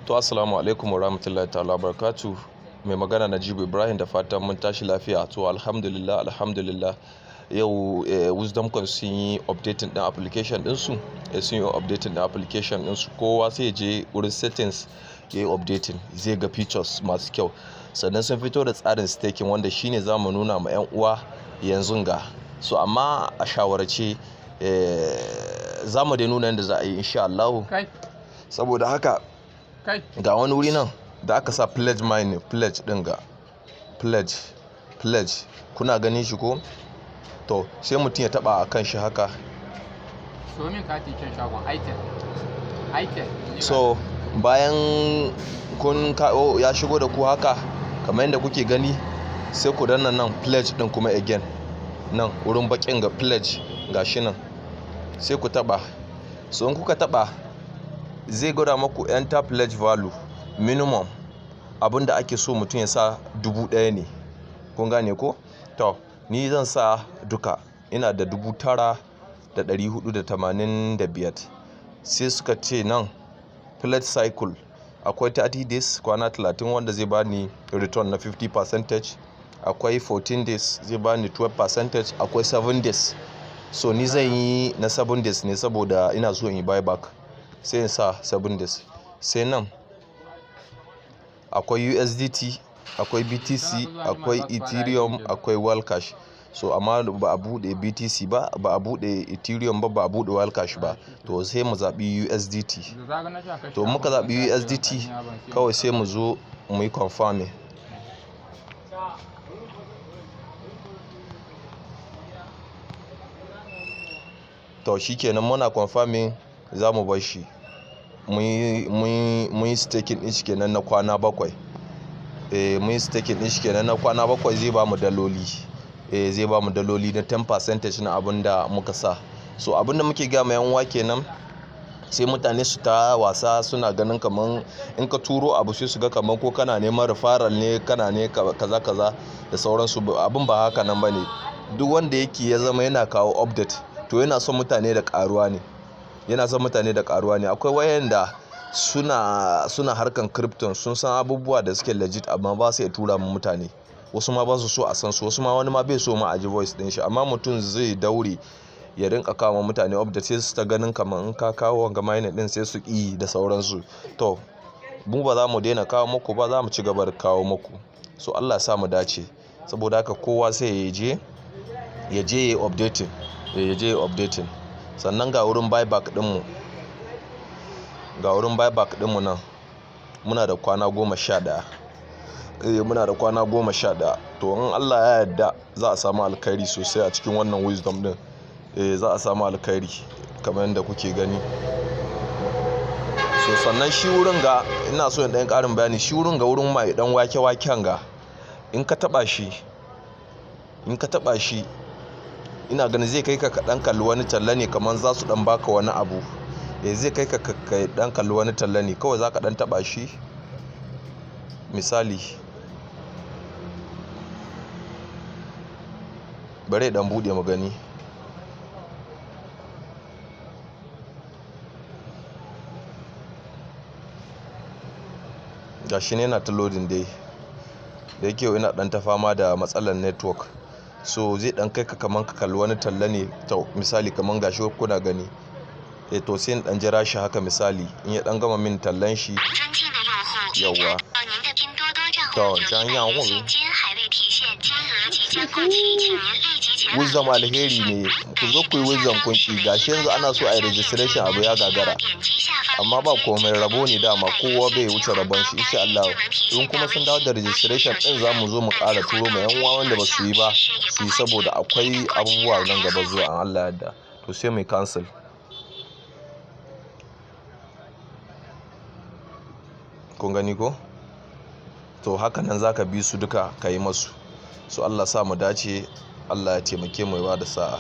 To assalamu alaikum wa rahmatullahi ta'ala barakatu. Mai magana Najibu Ibrahim, da fatan mun tashi lafiya. To alhamdulillah yau Wisdom Coin sun yi updating din application ɗinsu. Sun yi updating din application ɗinsu. Kowa sai je wurin settings ya yi updating, zai ga features masu kyau. Sannan sun fito da tsarin staking wanda shine za mu nuna ma 'yan uwa yanzu ga. So amma a shawarce za mu dai nuna yadda za a yi insha Allah. Saboda haka ga wani wuri nan da aka sa pledge mining, pledge din ga pledge kuna ganin shi ko? To sai mutum ya taba akan shi haka. So min kati can shagon item. So bayan kun kawo ya shigo da ku haka kamar yadda kuke gani, sai ku danna nan pledge din kuma again nan wurin bakin ga pledge gashi nan sai ku taba. So in kuka taba zai gwada maku enter pledge value minimum, abinda ake so mutum ya sa 1000 ne, kun gane ko? To ni zan sa duka, ina da 9485. sai suka ce nan pledge cycle akwai 30 days kwana 30 wanda zai bani return na 50%, akwai 14 days zai bani 12%, akwai 7 days. So ni zan yi na 7 days ne saboda ina so in yi buyback, sai in sa 7 days. Sai nan akwai USDT, akwai BTC, akwai Ethereum, akwai Wildcash. So amma ba a bude BTC ba a bude Ethereum ba a bude Wildcash ba. To sai mu zabi USDT. To muka zabi USDT kawai sai mu zo mu yi confirming. To shikenan muna confirming, za mu bar shi mun yi staking din shi kenan na kwana 7. Mun yi staking din shi kenan na kwana 7, zai ba mu daloli. Zai ba mu daloli na 10% na abinda muka sa. So abinda muke ga mai yan uwa kenan, sai mutane su ta wasa suna ganin kaman in ka turo abu sai su ga kaman ko kana neman referral ne, kana ne kaza da sauransu. Abin ba haka nan bane. Duk wanda yake ya zama yana kawo update to yana son mutane da karuwa ne. Akwai wayanda suna harkan crypto, sun san abubuwa da suke legit amma ba su iya tura mu mutane. Wasu ma ba su so a san su, wasu ma wani ma bai so ma a ji voice din shi. Amma mutum zai daure ya rinka kawo mutane update, sai su ta ganin kaman in ka kawo wanga mining din sai su ki da sauransu. To mu ba za mu daina kawo muku ba, za mu ci gaba da kawo muku. So Allah ya sa mu dace. Saboda haka kowa sai ya je ya updating. Sannan ga wurin buyback ɗinmu nan muna da kwana 11. Muna da kwana 11. To in Allah ya yarda za a samu alkhairi sosai a cikin wannan wisdom din. Za a samu alkhairi kamar yadda kuke gani. So sannan shi wurin ga ina so in ɗan ƙarin bayani. Shi wurin ga wurin mai dan wake-waken ga, in ka taba shi ina ganin zai kai ka dan kalli wani talla ne, kaman za su dan baka wani abu. Zai kai ka dan kalli wani talla ne, kawai zaka dan taba shi misali. Bare dan bude mu gani. Gashi ne yana ta loading dai. Da yake ina dan ta fama da matsalar network. So zai dan kai ka kaman ka kalli wani talla ne. To misali kaman gashi kuna gani. To sai in dan jira shi haka misali, in ya dan gama min tallan shi. Yawwa. To jan yan Wisdom alheri ne. Ku zo ku yi wisdom kun ki. Gashi yanzu ana so a yi registration, abu ya gagara. Amma ba komai, rabo ne dama, kowa bai wuce rabon shi insha Allah. In kuma sun dawo da registration din, za mu zo mu ƙara turo ma yan uwa wanda ba su yi ba su yi, saboda akwai abubuwa nan gaba zuwa an Allah yarda. To sai mu cancel. Kun gani ko? To haka nan zaka bi su duka ka yi masu. So Allah sa mu dace, Allah ya taimake mu ya bada sa'a.